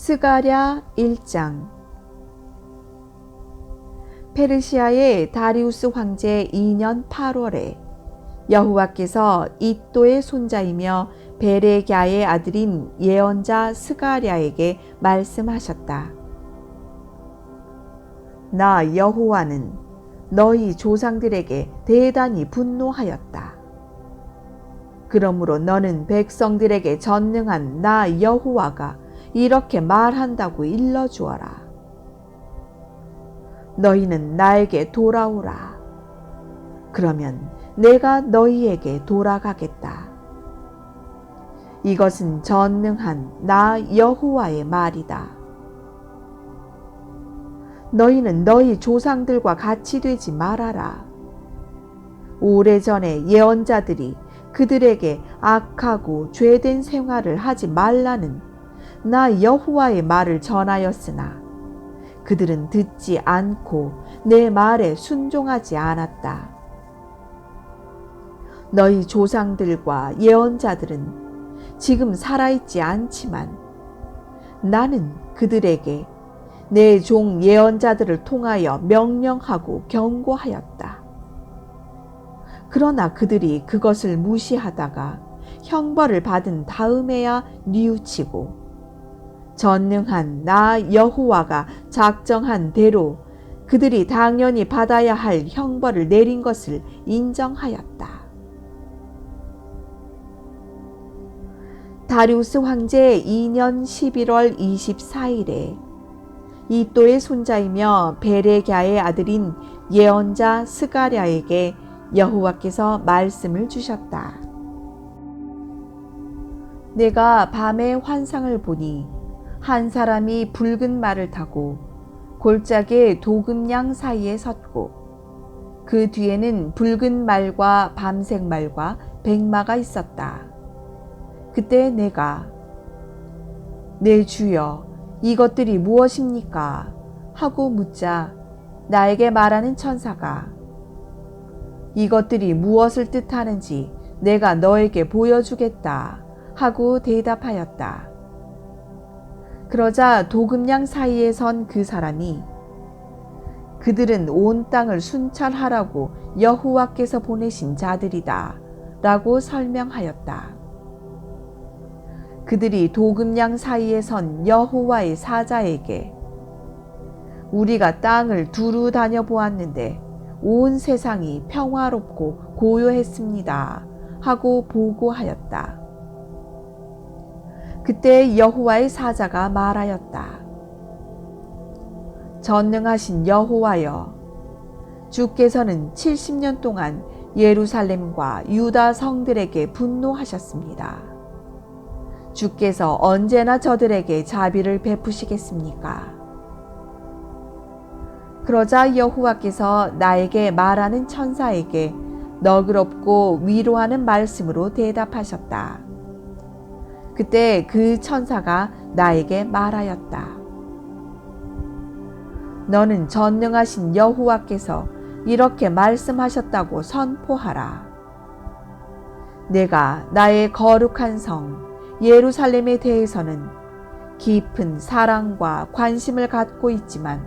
스가랴 1장. 페르시아의 다리우스 황제 2년 8월에 여호와께서 이또의 손자이며 베레갸의 아들인 예언자 스가랴에게 말씀하셨다. 나 여호와는 너희 조상들에게 대단히 분노하였다. 그러므로 너는 백성들에게 전능한 나 여호와가 이렇게 말한다고 일러주어라. 너희는 나에게 돌아오라. 그러면 내가 너희에게 돌아가겠다. 이것은 전능한 나 여호와의 말이다. 너희는 너희 조상들과 같이 되지 말아라. 오래전에 예언자들이 그들에게 악하고 죄된 생활을 하지 말라는 나 여호와의 말을 전하였으나 그들은 듣지 않고 내 말에 순종하지 않았다. 너희 조상들과 예언자들은 지금 살아있지 않지만 나는 그들에게 내 종 예언자들을 통하여 명령하고 경고하였다. 그러나 그들이 그것을 무시하다가 형벌을 받은 다음에야 뉘우치고 전능한 나 여호와가 작정한 대로 그들이 당연히 받아야 할 형벌을 내린 것을 인정하였다. 다리우스 황제 2년 11월 24일에 이또의 손자이며 베레갸의 아들인 예언자 스가랴에게 여호와께서 말씀을 주셨다. 내가 밤에 환상을 보니 한 사람이 붉은 말을 타고 골짜기의 도금양 사이에 섰고 그 뒤에는 붉은 말과 밤색 말과 백마가 있었다. 그때 내가 내 주여 이것들이 무엇입니까? 하고 묻자 나에게 말하는 천사가 이것들이 무엇을 뜻하는지 내가 너에게 보여주겠다 하고 대답하였다. 그러자 도금양 사이에 선 그 사람이 그들은 온 땅을 순찰하라고 여호와께서 보내신 자들이다 라고 설명하였다. 그들이 도금양 사이에 선 여호와의 사자에게 우리가 땅을 두루 다녀보았는데 온 세상이 평화롭고 고요했습니다 하고 보고하였다. 그때 여호와의 사자가 말하였다. 전능하신 여호와여, 주께서는 70년 동안 예루살렘과 유다 성들에게 분노하셨습니다. 주께서 언제나 저들에게 자비를 베푸시겠습니까? 그러자 여호와께서 나에게 말하는 천사에게 너그럽고 위로하는 말씀으로 대답하셨다. 그때 그 천사가 나에게 말하였다. 너는 전능하신 여호와께서 이렇게 말씀하셨다고 선포하라. 내가 나의 거룩한 성 예루살렘에 대해서는 깊은 사랑과 관심을 갖고 있지만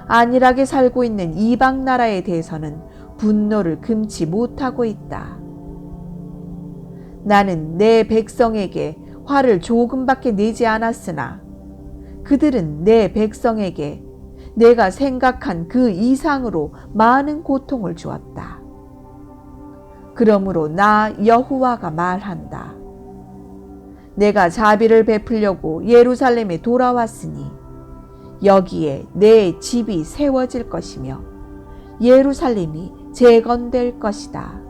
안일하게 살고 있는 이방 나라에 대해서는 분노를 금치 못하고 있다. 나는 내 백성에게 화를 조금밖에 내지 않았으나 그들은 내 백성에게 내가 생각한 그 이상으로 많은 고통을 주었다. 그러므로 나 여호와가 말한다. 내가 자비를 베풀려고 예루살렘에 돌아왔으니 여기에 내 집이 세워질 것이며 예루살렘이 재건될 것이다.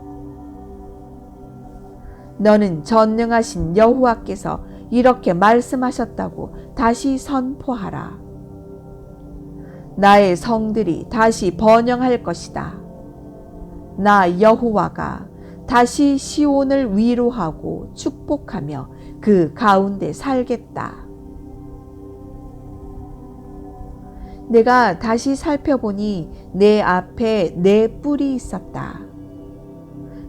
너는 전능하신 여호와께서 이렇게 말씀하셨다고 다시 선포하라. 나의 성들이 다시 번영할 것이다. 나 여호와가 다시 시온을 위로하고 축복하며 그 가운데 살겠다. 내가 다시 살펴보니 내 앞에 내 뿔이 있었다.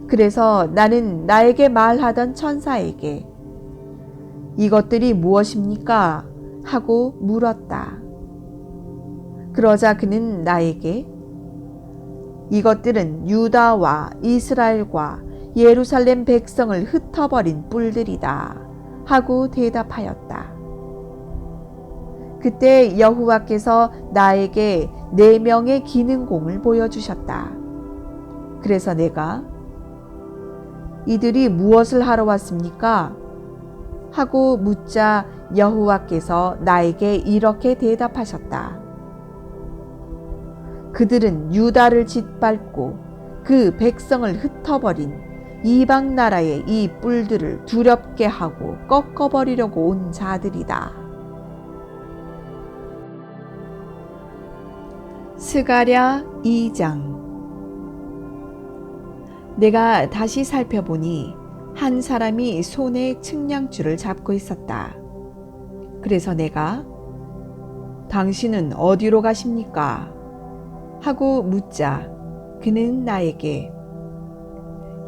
그래서 나는 나에게 말하던 천사에게 이것들이 무엇입니까? 하고 물었다. 그러자 그는 나에게 이것들은 유다와 이스라엘과 예루살렘 백성을 흩어버린 뿔들이다 하고 대답하였다. 그때 여호와께서 나에게 4명의 기능공을 보여주셨다. 그래서 내가 이들이 무엇을 하러 왔습니까? 하고 묻자 여호와께서 나에게 이렇게 대답하셨다. 그들은 유다를 짓밟고 그 백성을 흩어버린 이방 나라의 이 뿔들을 두렵게 하고 꺾어버리려고 온 자들이다. 스가랴 2장. 내가 다시 살펴보니 한 사람이 손에 측량줄을 잡고 있었다. 그래서 내가 당신은 어디로 가십니까? 하고 묻자 그는 나에게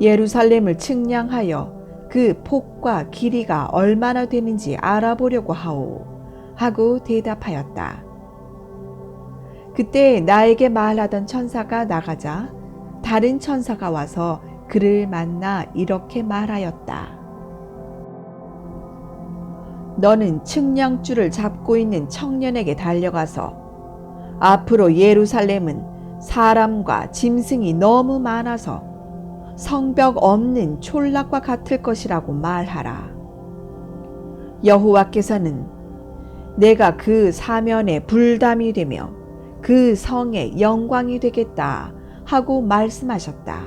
예루살렘을 측량하여 그 폭과 길이가 얼마나 되는지 알아보려고 하오 하고 대답하였다. 그때 나에게 말하던 천사가 나가자 다른 천사가 와서 그를 만나 이렇게 말하였다. 너는 측량줄을 잡고 있는 청년에게 달려가서 앞으로 예루살렘은 사람과 짐승이 너무 많아서 성벽 없는 촌락과 같을 것이라고 말하라. 여호와께서는 내가 그 사면에 불담이 되며 그 성에 영광이 되겠다 하고 말씀하셨다.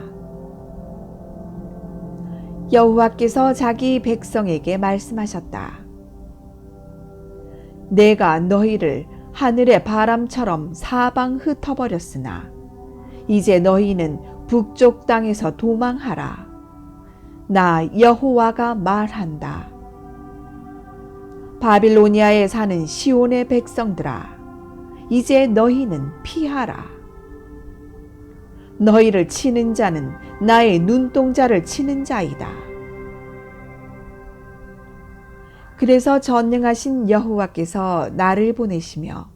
여호와께서 자기 백성에게 말씀하셨다. 내가 너희를 하늘의 바람처럼 사방 흩어버렸으나 이제 너희는 북쪽 땅에서 도망하라. 나 여호와가 말한다. 바빌로니아에 사는 시온의 백성들아, 이제 너희는 피하라. 너희를 치는 자는 나의 눈동자를 치는 자이다. 그래서 전능하신 여호와께서 나를 보내시며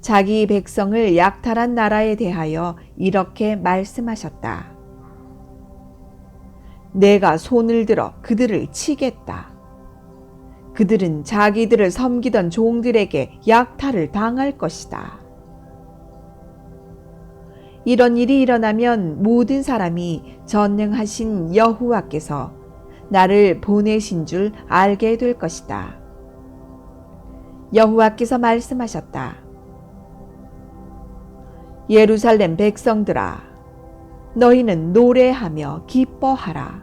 자기 백성을 약탈한 나라에 대하여 이렇게 말씀하셨다. 내가 손을 들어 그들을 치겠다. 그들은 자기들을 섬기던 종들에게 약탈을 당할 것이다. 이런 일이 일어나면 모든 사람이 전능하신 여호와께서 나를 보내신 줄 알게 될 것이다. 여호와께서 말씀하셨다. 예루살렘 백성들아, 너희는 노래하며 기뻐하라.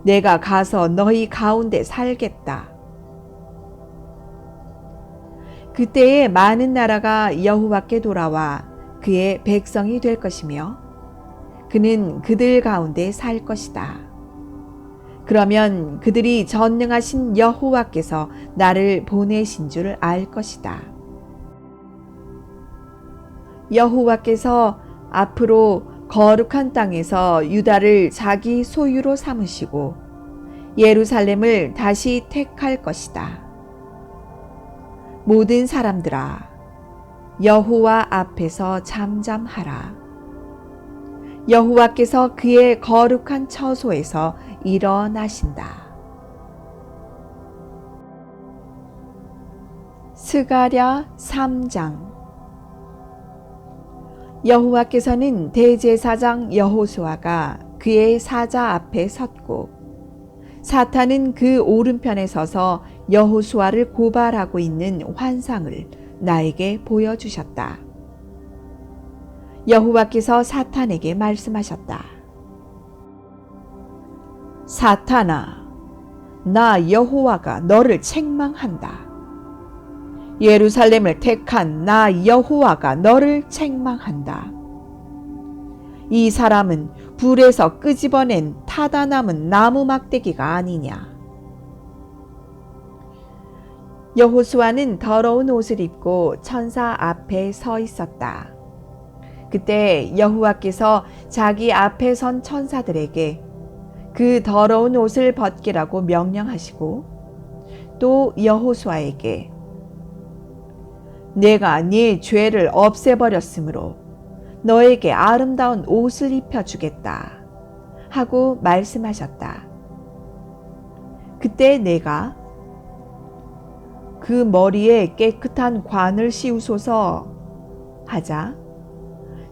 내가 가서 너희 가운데 살겠다. 그때에 많은 나라가 여호와께 돌아와 그의 백성이 될 것이며 그는 그들 가운데 살 것이다. 그러면 그들이 전능하신 여호와께서 나를 보내신 줄 알 것이다. 여호와께서 앞으로 거룩한 땅에서 유다를 자기 소유로 삼으시고 예루살렘을 다시 택할 것이다. 모든 사람들아, 여호와 앞에서 잠잠하라. 여호와께서 그의 거룩한 처소에서 일어나신다. 스가랴 3장. 여호와께서는 대제사장 여호수아가 그의 사자 앞에 섰고 사탄은 그 오른편에 서서 여호수아를 고발하고 있는 환상을 나에게 보여주셨다. 여호와께서 사탄에게 말씀하셨다. 사탄아, 나 여호와가 너를 책망한다. 예루살렘을 택한 나 여호와가 너를 책망한다. 이 사람은 불에서 끄집어낸 타다 남은 나무 막대기가 아니냐. 여호수아는 더러운 옷을 입고 천사 앞에 서 있었다. 그때 여호와께서 자기 앞에 선 천사들에게 그 더러운 옷을 벗기라고 명령하시고 또 여호수아에게 내가 네 죄를 없애버렸으므로 너에게 아름다운 옷을 입혀주겠다 하고 말씀하셨다. 그때 내가 그 머리에 깨끗한 관을 씌우소서 하자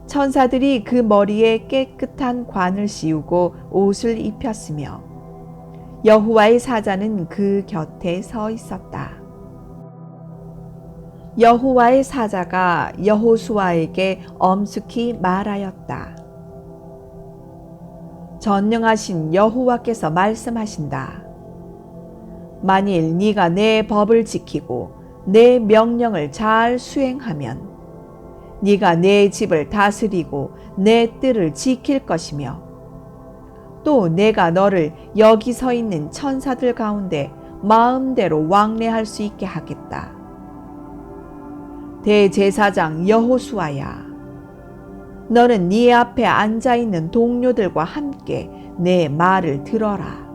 천사들이 그 머리에 깨끗한 관을 씌우고 옷을 입혔으며 여호와의 사자는 그 곁에 서 있었다. 여호와의 사자가 여호수아에게 엄숙히 말하였다. 전능하신 여호와께서 말씀하신다. 만일 네가 내 법을 지키고 내 명령을 잘 수행하면 네가 내 집을 다스리고 내 뜰을 지킬 것이며 또 내가 너를 여기 서 있는 천사들 가운데 마음대로 왕래할 수 있게 하겠다. 대제사장 여호수아야, 너는 네 앞에 앉아있는 동료들과 함께 내 말을 들어라.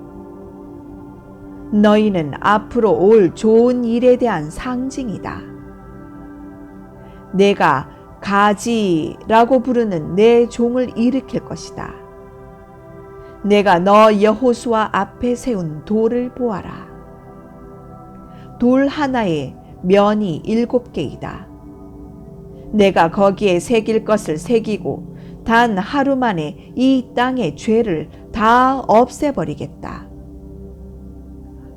너희는 앞으로 올 좋은 일에 대한 상징이다. 내가 가지라고 부르는 내 종을 일으킬 것이다. 내가 너 여호수아 앞에 세운 돌을 보아라. 돌 하나에 면이 7개이다. 내가 거기에 새길 것을 새기고 단 하루 만에 이 땅의 죄를 다 없애버리겠다.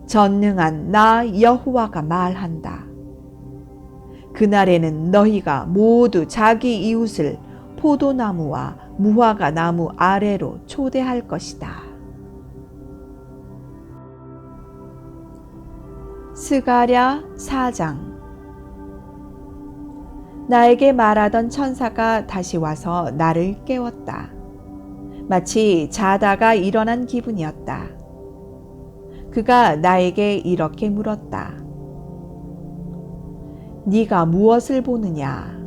전능한 나 여호와가 말한다. 그날에는 너희가 모두 자기 이웃을 포도나무와 무화과 나무 아래로 초대할 것이다. 스가랴 4장. 나에게 말하던 천사가 다시 와서 나를 깨웠다. 마치 자다가 일어난 기분이었다. 그가 나에게 이렇게 물었다. 네가 무엇을 보느냐?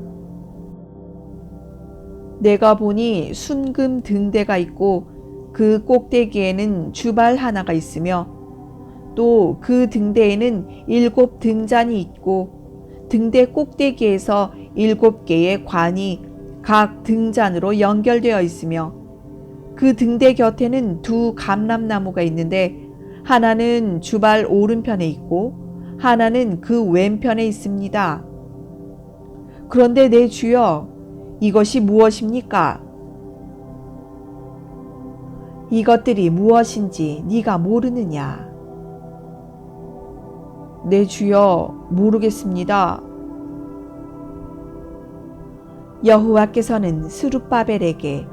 내가 보니 순금 등대가 있고 그 꼭대기에는 주발 하나가 있으며 또 그 등대에는 7 등잔이 있고 등대 꼭대기에서 7개의 관이 각 등잔으로 연결되어 있으며 그 등대 곁에는 2 감람나무가 있는데 하나는 주발 오른편에 있고 하나는 그 왼편에 있습니다. 그런데 내 주여, 이것이 무엇입니까? 이것들이 무엇인지 네가 모르느냐? 내 주여, 모르겠습니다. 여호와께서는 스룹바벨에게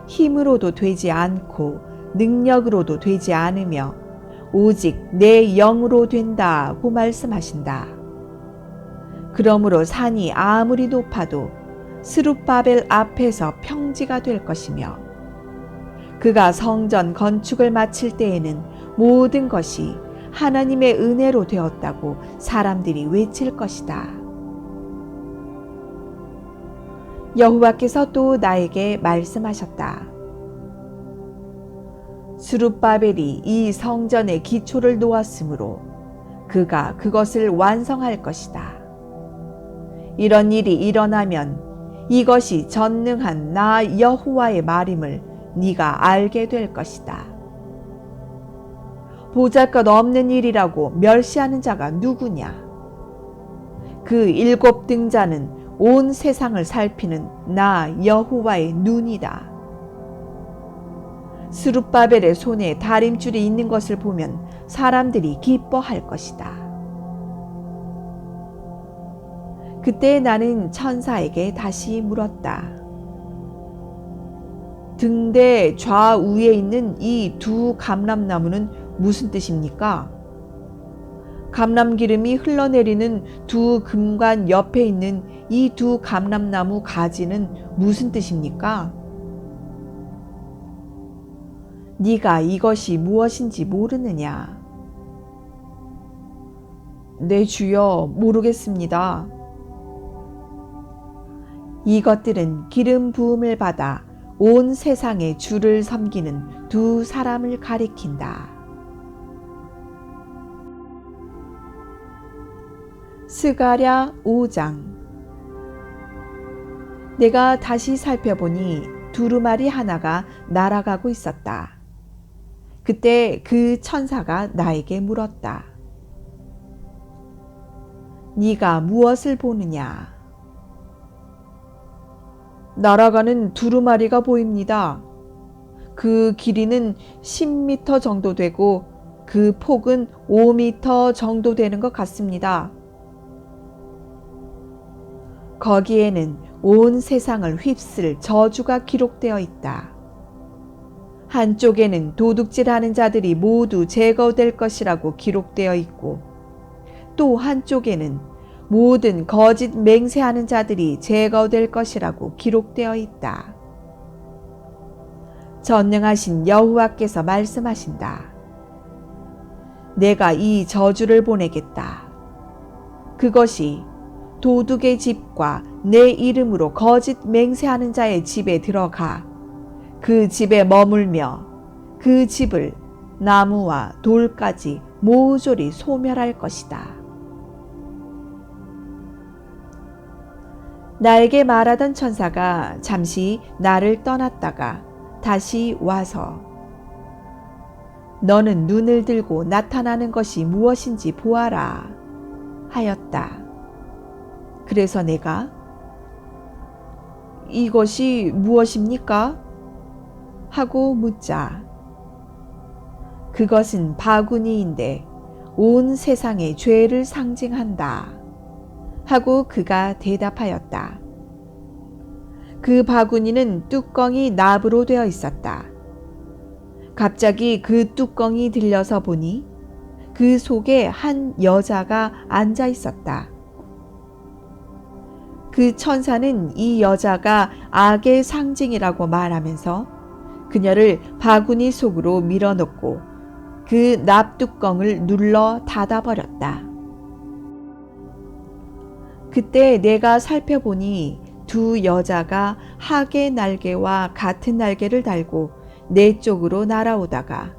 힘으로도 되지 않고 능력으로도 되지 않으며 오직 내 영으로 된다고 말씀하신다. 그러므로 산이 아무리 높아도 스룹바벨 앞에서 평지가 될 것이며 그가 성전 건축을 마칠 때에는 모든 것이 하나님의 은혜로 되었다고 사람들이 외칠 것이다. 여호와께서 또 나에게 말씀하셨다. 스룹바벨이 이 성전의 기초를 놓았으므로 그가 그것을 완성할 것이다. 이런 일이 일어나면 이것이 전능한 나 여호와의 말임을 네가 알게 될 것이다. 보잘것없는 일이라고 멸시하는 자가 누구냐? 그 7 등잔은 온 세상을 살피는 나 여호와의 눈이다. 스룹바벨의 손에 다림줄이 있는 것을 보면 사람들이 기뻐할 것이다. 그때 나는 천사에게 다시 물었다. 등대 좌우에 있는 이 2 감람나무는 무슨 뜻입니까? 감람기름이 흘러내리는 2 금관 옆에 있는 이 2 감람나무 가지는 무슨 뜻입니까? 네가 이것이 무엇인지 모르느냐? 내 주여, 모르겠습니다. 이것들은 기름 부음을 받아 온 세상의 주를 섬기는 2 사람을 가리킨다. 스가랴 5장. 내가 다시 살펴보니 두루마리 하나가 날아가고 있었다. 그때 그 천사가 나에게 물었다. 네가 무엇을 보느냐? 날아가는 두루마리가 보입니다. 그 길이는 10m 정도 되고 그 폭은 5m 정도 되는 것 같습니다. 거기에는 온 세상을 휩쓸 저주가 기록되어 있다. 한쪽에는 도둑질하는 자들이 모두 제거될 것이라고 기록되어 있고, 또 한쪽에는 모든 거짓 맹세하는 자들이 제거될 것이라고 기록되어 있다. 전능하신 여호와께서 말씀하신다. 내가 이 저주를 보내겠다. 그것이 도둑의 집과 내 이름으로 거짓 맹세하는 자의 집에 들어가 그 집에 머물며 그 집을 나무와 돌까지 모조리 소멸할 것이다. 나에게 말하던 천사가 잠시 나를 떠났다가 다시 와서 너는 눈을 들고 나타나는 것이 무엇인지 보아라 하였다. 그래서 내가 이것이 무엇입니까? 하고 묻자 그것은 바구니인데 온 세상의 죄를 상징한다 하고 그가 대답하였다. 그 바구니는 뚜껑이 납으로 되어 있었다. 갑자기 그 뚜껑이 들려서 보니 그 속에 한 여자가 앉아 있었다. 그 천사는 이 여자가 악의 상징이라고 말하면서 그녀를 바구니 속으로 밀어넣고 그 납뚜껑을 눌러 닫아버렸다. 그때 내가 살펴보니 두 여자가 학의 날개와 같은 날개를 달고 내 쪽으로 날아오다가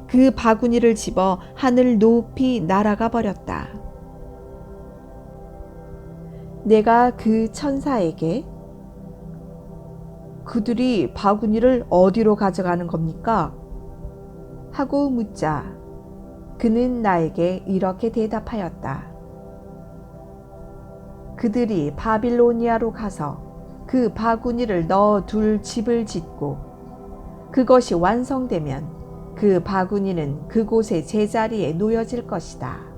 그 바구니를 집어 하늘 높이 날아가 버렸다. 내가 그 천사에게 그들이 바구니를 어디로 가져가는 겁니까? 하고 묻자 그는 나에게 이렇게 대답하였다. 그들이 바빌로니아로 가서 그 바구니를 넣어둘 집을 짓고 그것이 완성되면 그 바구니는 그곳의 제자리에 놓여질 것이다.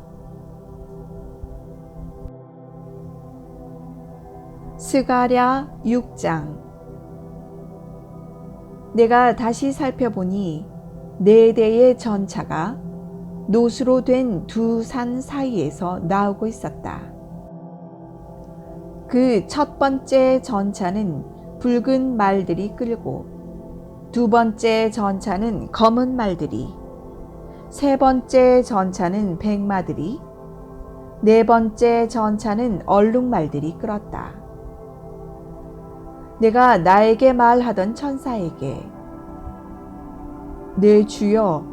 스가랴 6장. 내가 다시 살펴보니 4대의 전차가 노수로 된 두 산 사이에서 나오고 있었다. 그 첫 번째 전차는 붉은 말들이 끌고, 두 번째 전차는 검은 말들이, 세 번째 전차는 백마들이, 네 번째 전차는 얼룩말들이 끌었다. 내가 나에게 말하던 천사에게 내 주여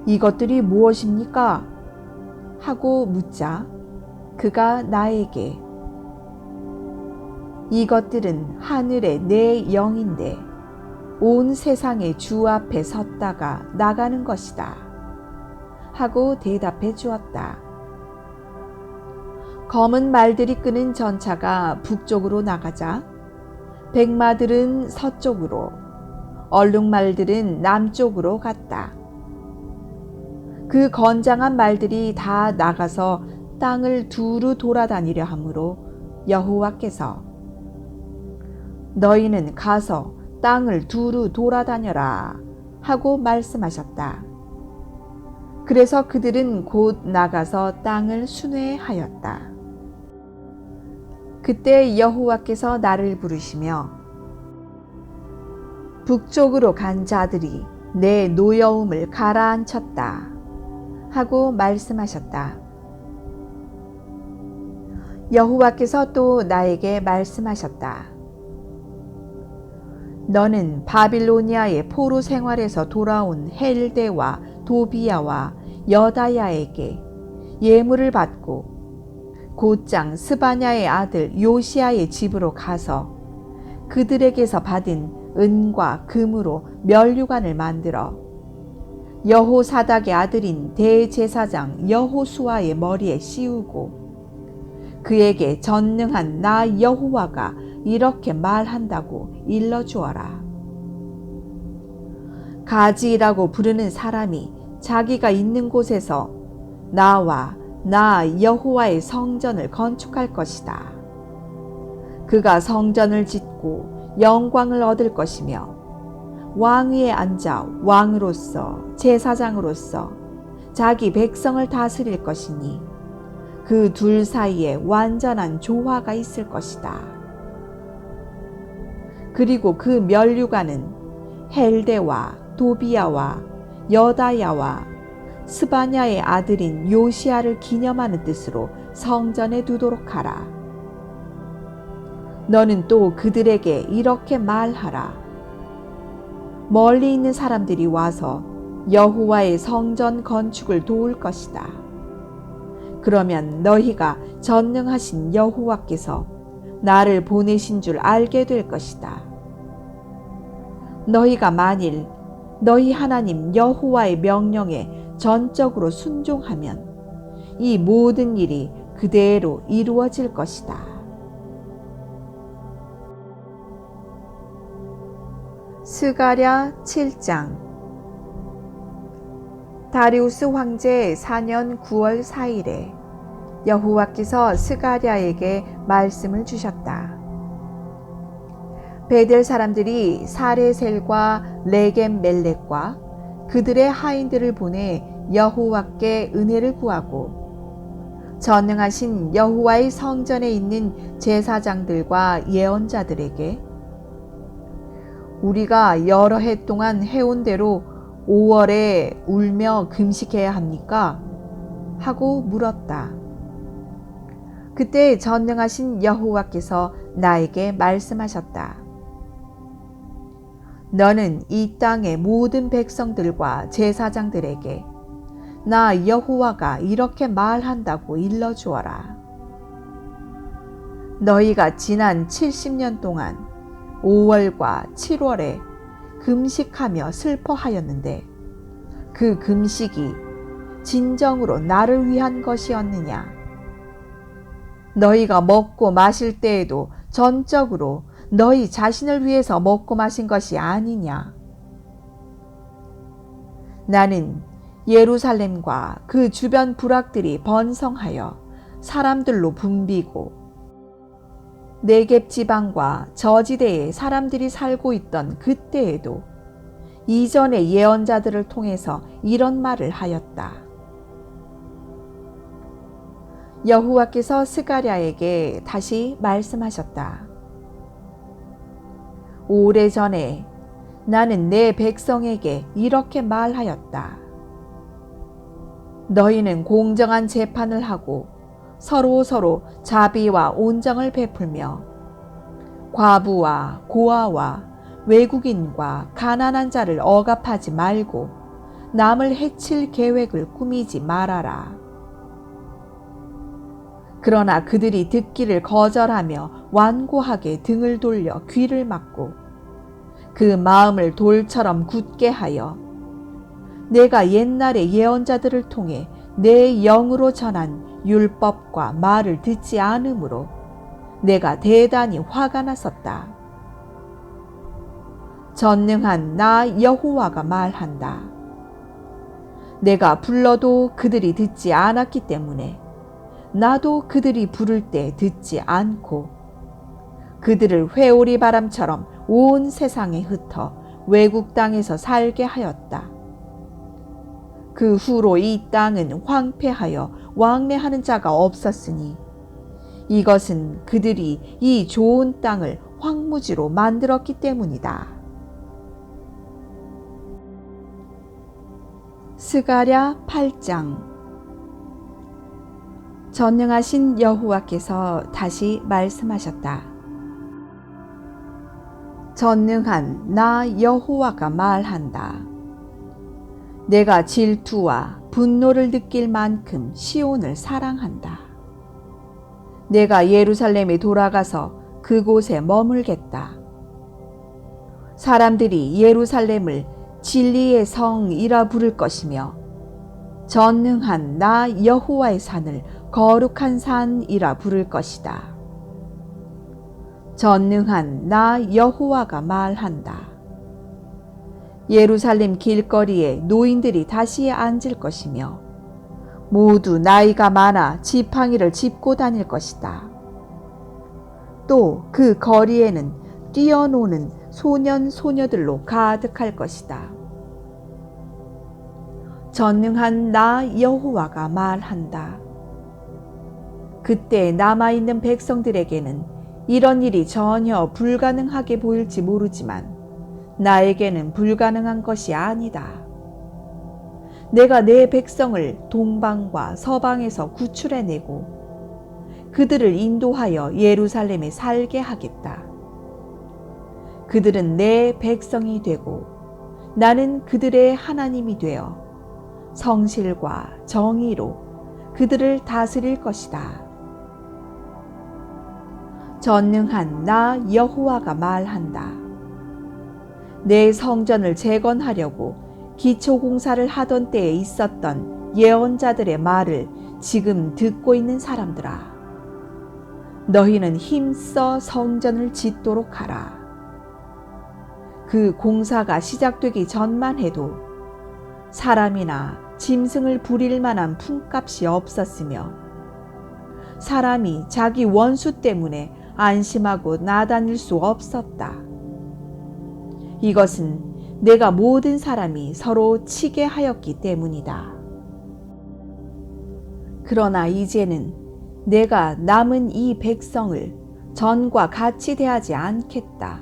이것들이 무엇입니까? 하고 묻자 그가 나에게 이것들은 하늘의 내 영인데 온 세상의 주 앞에 섰다가 나가는 것이다 하고 대답해 주었다. 검은 말들이 끄는 전차가 북쪽으로 나가자 백마들은 서쪽으로, 얼룩말들은 남쪽으로 갔다. 그 건장한 말들이 다 나가서 땅을 두루 돌아다니려 하므로 여호와께서 너희는 가서 땅을 두루 돌아다녀라 하고 말씀하셨다. 그래서 그들은 곧 나가서 땅을 순회하였다. 그때 여호와께서 나를 부르시며 북쪽으로 간 자들이 내 노여움을 가라앉혔다 하고 말씀하셨다. 여호와께서 또 나에게 말씀하셨다. 너는 바빌로니아의 포로 생활에서 돌아온 헬대와 도비야와 여다야에게 예물을 받고 곧장 스바냐의 아들 요시야의 집으로 가서 그들에게서 받은 은과 금으로 면류관을 만들어 여호사닥의 아들인 대제사장 여호수아의 머리에 씌우고 그에게 전능한 나 여호와가 이렇게 말한다고 일러주어라. 가지라고 부르는 사람이 자기가 있는 곳에서 나와 나 여호와의 성전을 건축할 것이다. 그가 성전을 짓고 영광을 얻을 것이며 왕위에 앉아 왕으로서 제사장으로서 자기 백성을 다스릴 것이니 그 둘 사이에 완전한 조화가 있을 것이다. 그리고 그 면류관은 헬데와 도비야와 여다야와 스바냐의 아들인 요시야를 기념하는 뜻으로 성전에 두도록 하라. 너는 또 그들에게 이렇게 말하라. 멀리 있는 사람들이 와서 여호와의 성전 건축을 도울 것이다. 그러면 너희가 전능하신 여호와께서 나를 보내신 줄 알게 될 것이다. 너희가 만일 너희 하나님 여호와의 명령에 전적으로 순종하면 이 모든 일이 그대로 이루어질 것이다. 스가랴 7장. 다리우스 황제 4년 9월 4일에 여호와께서 스가랴에게 말씀을 주셨다. 베델 사람들이 사레셀과 레겜멜렉과 그들의 하인들을 보내 여호와께 은혜를 구하고 전능하신 여호와의 성전에 있는 제사장들과 예언자들에게 우리가 여러 해 동안 해온 대로 5월에 울며 금식해야 합니까? 하고 물었다. 그때 전능하신 여호와께서 나에게 말씀하셨다. 너는 이 땅의 모든 백성들과 제사장들에게 나 여호와가 이렇게 말한다고 일러주어라. 너희가 지난 70년 동안 5월과 7월에 금식하며 슬퍼하였는데 그 금식이 진정으로 나를 위한 것이었느냐? 너희가 먹고 마실 때에도 전적으로 너희 자신을 위해서 먹고 마신 것이 아니냐? 나는 예루살렘과 그 주변 부락들이 번성하여 사람들로 붐비고 네겝 지방과 저지대에 사람들이 살고 있던 그때에도 이전의 예언자들을 통해서 이런 말을 하였다. 여호와께서 스가랴에게 다시 말씀하셨다. 오래전에 나는 내 백성에게 이렇게 말하였다. 너희는 공정한 재판을 하고 서로 자비와 온정을 베풀며 과부와 고아와 외국인과 가난한 자를 억압하지 말고 남을 해칠 계획을 꾸미지 말아라. 그러나 그들이 듣기를 거절하며 완고하게 등을 돌려 귀를 막고 그 마음을 돌처럼 굳게 하여 내가 옛날에 예언자들을 통해 내 영으로 전한 율법과 말을 듣지 않으므로 내가 대단히 화가 났었다. 전능한 나 여호와가 말한다. 내가 불러도 그들이 듣지 않았기 때문에 나도 그들이 부를 때 듣지 않고 그들을 회오리 바람처럼 온 세상에 흩어 외국 땅에서 살게 하였다. 그 후로 이 땅은 황폐하여 왕래하는 자가 없었으니 이것은 그들이 이 좋은 땅을 황무지로 만들었기 때문이다. 스가랴 8장. 전능하신 여호와께서 다시 말씀하셨다. 전능한 나 여호와가 말한다. 내가 질투와 분노를 느낄 만큼 시온을 사랑한다. 내가 예루살렘에 돌아가서 그곳에 머물겠다. 사람들이 예루살렘을 진리의 성이라 부를 것이며 전능한 나 여호와의 산을 거룩한 산이라 부를 것이다. 전능한 나 여호와가 말한다. 예루살렘 길거리에 노인들이 다시 앉을 것이며 모두 나이가 많아 지팡이를 짚고 다닐 것이다. 또 그 거리에는 뛰어노는 소년 소녀들로 가득할 것이다. 전능한 나 여호와가 말한다. 그때 남아있는 백성들에게는 이런 일이 전혀 불가능하게 보일지 모르지만 나에게는 불가능한 것이 아니다. 내가 내 백성을 동방과 서방에서 구출해내고 그들을 인도하여 예루살렘에 살게 하겠다. 그들은 내 백성이 되고 나는 그들의 하나님이 되어 성실과 정의로 그들을 다스릴 것이다. 전능한 나 여호와가 말한다. 내 성전을 재건하려고 기초공사를 하던 때에 있었던 예언자들의 말을 지금 듣고 있는 사람들아. 너희는 힘써 성전을 짓도록 하라. 그 공사가 시작되기 전만 해도 사람이나 짐승을 부릴 만한 품값이 없었으며 사람이 자기 원수 때문에 안심하고 나다닐 수 없었다. 이것은 내가 모든 사람이 서로 치게 하였기 때문이다. 그러나 이제는 내가 남은 이 백성을 전과 같이 대하지 않겠다.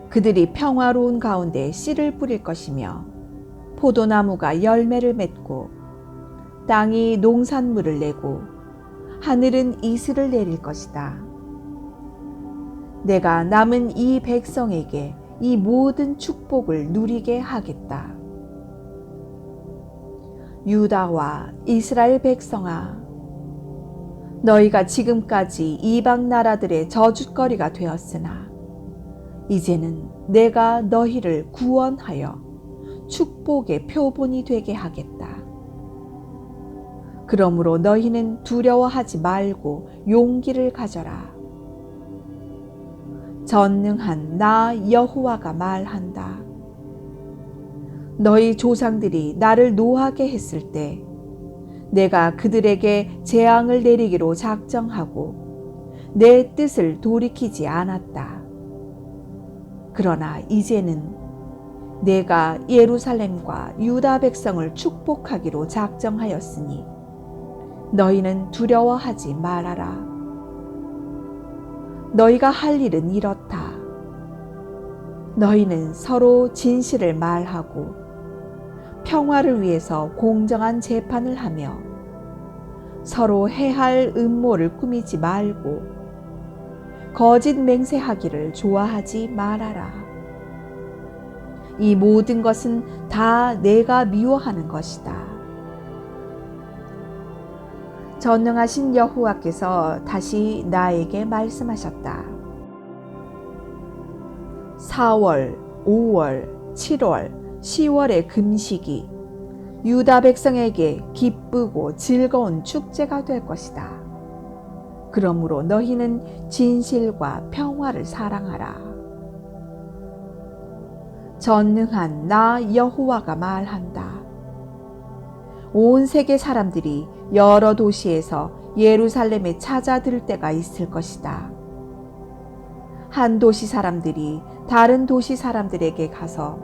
그들이 평화로운 가운데 씨를 뿌릴 것이며 포도나무가 열매를 맺고 땅이 농산물을 내고 하늘은 이슬을 내릴 것이다. 내가 남은 이 백성에게 이 모든 축복을 누리게 하겠다. 유다와 이스라엘 백성아, 너희가 지금까지 이방 나라들의 저주거리가 되었으나 이제는 내가 너희를 구원하여 축복의 표본이 되게 하겠다. 그러므로 너희는 두려워하지 말고 용기를 가져라. 전능한 나 여호와가 말한다. 너희 조상들이 나를 노하게 했을 때 내가 그들에게 재앙을 내리기로 작정하고 내 뜻을 돌이키지 않았다. 그러나 이제는 내가 예루살렘과 유다 백성을 축복하기로 작정하였으니 너희는 두려워하지 말아라. 너희가 할 일은 이렇다. 너희는 서로 진실을 말하고 평화를 위해서 공정한 재판을 하며 서로 해할 음모를 꾸미지 말고 거짓 맹세하기를 좋아하지 말아라. 이 모든 것은 다 내가 미워하는 것이다. 전능하신 여호와께서 다시 나에게 말씀하셨다. 4월, 5월, 7월, 10월의 금식이 유다 백성에게 기쁘고 즐거운 축제가 될 것이다. 그러므로 너희는 진실과 평화를 사랑하라. 전능한 나 여호와가 말한다. 온 세계 사람들이 여러 도시에서 예루살렘에 찾아들 때가 있을 것이다. 한 도시 사람들이 다른 도시 사람들에게 가서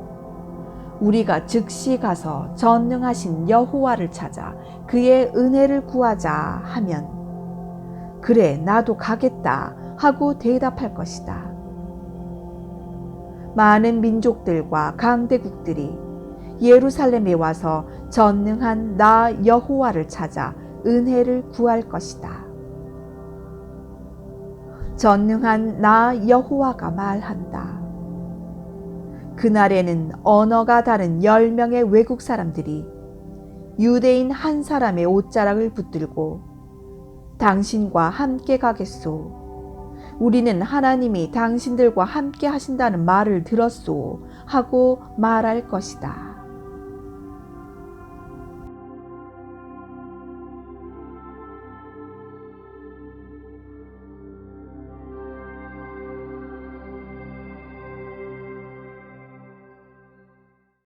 우리가 즉시 가서 전능하신 여호와를 찾아 그의 은혜를 구하자 하면 그래 나도 가겠다 하고 대답할 것이다. 많은 민족들과 강대국들이 예루살렘에 와서 전능한 나 여호와를 찾아 은혜를 구할 것이다. 전능한 나 여호와가 말한다. 그날에는 언어가 다른 10명의 외국 사람들이 유대인 한 사람의 옷자락을 붙들고 당신과 함께 가겠소. 우리는 하나님이 당신들과 함께 하신다는 말을 들었소 하고 말할 것이다.